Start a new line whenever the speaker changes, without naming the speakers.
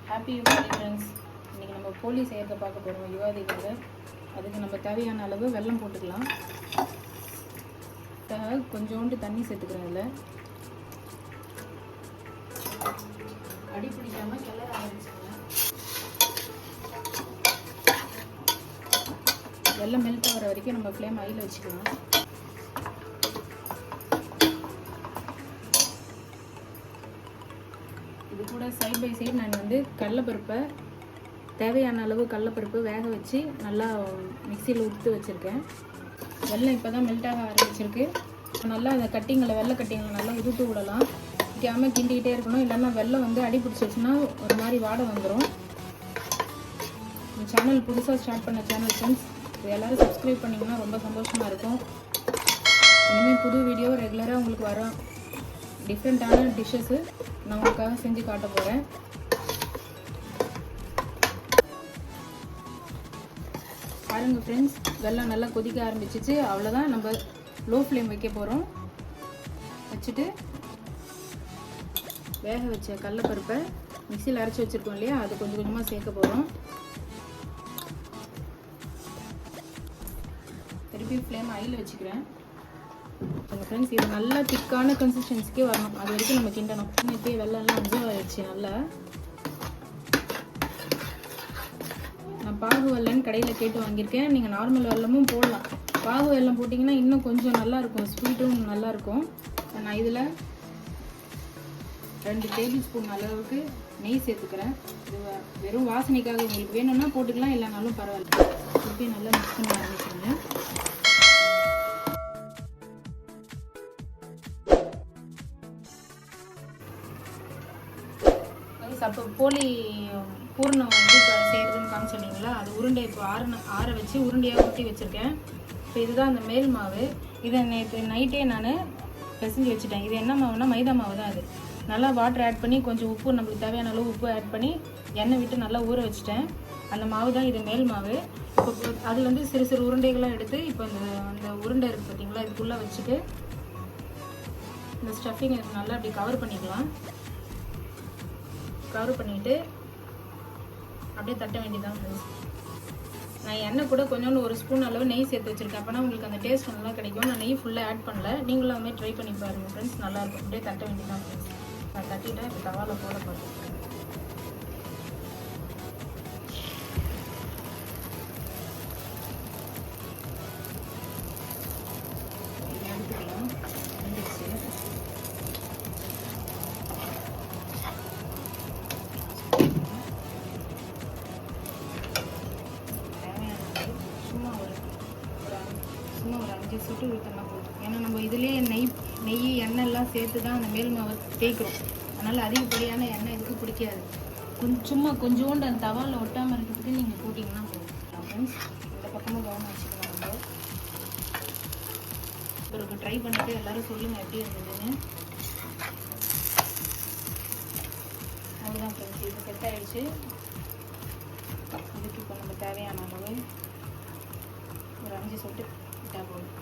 Happy Ugadi friends. இன்றைக்கி நம்ம போலி செய்கிறத பார்க்க போகிறோம் யுகாதிக்காக. அதுக்கு நம்ம தேவையான அளவு வெல்லம் போட்டுக்கலாம். கொஞ்சோண்டு தண்ணி சேர்த்துக்கிறேன். அதில் அடி பிடிக்காமல் கிளற ஆரம்பிச்சுங்க. வெல்லம் மெல்ட் ஆகிற வரைக்கும் நம்ம ஃப்ளேம் ஹையில் வச்சுக்கலாம். இது கூட சைட் பை சைடு நான் கடலைப்பருப்பை தேவையான அளவு கடலைப்பருப்பு வேக வச்சு நல்லா மிக்சியில் உடுத்து வச்சுருக்கேன். வெல்லம் இப்போ தான் மெல்ட் ஆக ஆரம்பிச்சிருக்கு. நல்லா அந்த கட்டிங்களை வெள்ளை கட்டிங்களை நல்லா உதுட்டு விடலாம். வைக்காமல் கிண்டிக்கிட்டே இருக்கணும், இல்லைன்னா வெல்லம் அடி பிடிச்சிருச்சுன்னா ஒரு மாதிரி வாடை வந்துடும். இந்த சேனல் புதுசாக ஸ்டார்ட் பண்ண சேனல் ஃப்ரெண்ட்ஸ், இது எல்லோரும் சப்ஸ்கிரைப் பண்ணிங்கன்னா ரொம்ப சந்தோஷமாக இருக்கும். இனிமேல் புது வீடியோ ரெகுலராக உங்களுக்கு வரும். டிஃப்ரெண்ட்டான டிஷ்ஷஸ்ஸு நான் உங்களுக்காக செஞ்சு காட்ட போகிறேன். பாருங்கள் ஃப்ரெண்ட்ஸ், வெல்லம் நல்லா கொதிக்க ஆரம்பிச்சிச்சு. அவ்வளோதான், நம்ம லோ ஃப்ளேம் வைக்க போகிறோம். வச்சுட்டு வேக வச்ச கடலைப்பருப்பை மிக்சியில் அரைச்சி வச்சுருக்கோம் இல்லையா, அது கொஞ்சம் கொஞ்சமாக சேர்க்க போகிறோம். திருப்பி ஃப்ளேம் ஹையில் வச்சுக்கிறேன். ஃப்ரெண்ட்ஸ், இது நல்லா திக்கான கன்சிஸ்டன்சிக்கே வரணும். அது வரைக்கும் நம்ம கிண்டணும். இப்போ வெள்ளம்லாம் ஆயிடுச்சு. நல்லா நான் பாகு வெல்லம்னு கடையில் கேட்டு வாங்கியிருக்கேன். நீங்கள் நார்மல் வெல்லமும் போடலாம். பாகு வெல்லம் போட்டிங்கன்னா இன்னும் கொஞ்சம் நல்லாயிருக்கும், ஸ்வீட்டும் நல்லாயிருக்கும். நான் இதில் 2 டேபிள் ஸ்பூன் அளவுக்கு நெய் சேர்த்துக்கிறேன். இது வெறும் வாசனைக்காக, உங்களுக்கு வேணும்னா போட்டுக்கலாம், இல்லைனாலும் பரவாயில்ல. திருப்பி நல்லா மிக்ஸ் பண்ண ஆரம்பிச்சுங்க. அப்போ போலி பூர்ணம் செய்கிறதுன்னு காமிச்சிருந்தீங்களா, அது உருண்டை இப்போ ஆற வச்சு உருண்டையாக ஊற்றி வச்சுருக்கேன். இப்போ இதுதான் அந்த மேல் மாவு. இதை நேற்று நைட்டே நான் பிசைஞ்சு வச்சுட்டேன். இது என்ன மாவுனா மைதா மாவு தான். அது நல்லா வாட்டர் ஆட் பண்ணி கொஞ்சம் உப்பு, நம்மளுக்கு தேவையான அளவு உப்பு ஆட் பண்ணி எண்ணெய் விட்டு நல்லா ஊற வச்சுட்டேன். அந்த மாவு தான் இது மேல் மாவு. இப்போ அது சிறு சிறு உருண்டைகளாக எடுத்து இப்போ அந்த உருண்டை இருக்குது பார்த்தீங்களா, இதுக்குள்ளே வச்சுட்டு இந்த ஸ்டஃபிங் நல்லா அப்படி கவர் பண்ணிக்கலாம். கவர் பண்ணிவிட்டு அப்படியே தட்ட வேண்டியதான் ஃப்ரெண்ட்ஸ். நான் எண்ணெய் கூட கொஞ்சோண்டு 1 ஸ்பூன் அளவு நெய் சேர்த்து வச்சுருக்கேன். அப்போனா உங்களுக்கு அந்த டேஸ்ட் நல்லா கிடைக்கும். நான் நெய் ஃபுல்லாக ஆட் பண்ணல. நீங்களும் அதுமாதிரி ட்ரை பண்ணி பாருங்கள் ஃப்ரெண்ட்ஸ், நல்லாயிருக்கும். அப்படியே தட்ட வேண்டியதான் ஃப்ரெண்ட்ஸ். நான் தட்டிட்டேன். இப்போ தவாவில் போட போகிறேன். எடுத்துக்கலாம். சும்மா ஒரு 5 சொட்டு ஊற்றினா போதும். ஏன்னா நம்ம இதுலேயே நெய் எண்ணெய்லாம் சேர்த்து தான் அந்த மேல் மாவை தேய்க்கிறோம். அதனால் அதிகப்படியான எண்ணெய் இதுக்கு பிடிக்காது. கொஞ்சோண்டு அந்த தவாவில் ஒட்டாமல் இருக்கிறதுக்கு நீங்கள் போட்டிங்கன்னா போதும் ஃப்ரெண்ட்ஸ். இந்த பக்கமும் கவனம் வச்சுக்கலாம். நம்ம பிறகு ட்ரை பண்ணிவிட்டு எல்லோரும் சொல்லுங்கள் எப்படி இருந்ததுன்னு. அவ்வளோதான் ஃப்ரெண்ட்ஸ், இது செட் ஆகிடுச்சு. இதுக்கு இப்போ நம்ம தேவையான அளவு ஒரு 5 சொட்டு விட்டால் போதும்.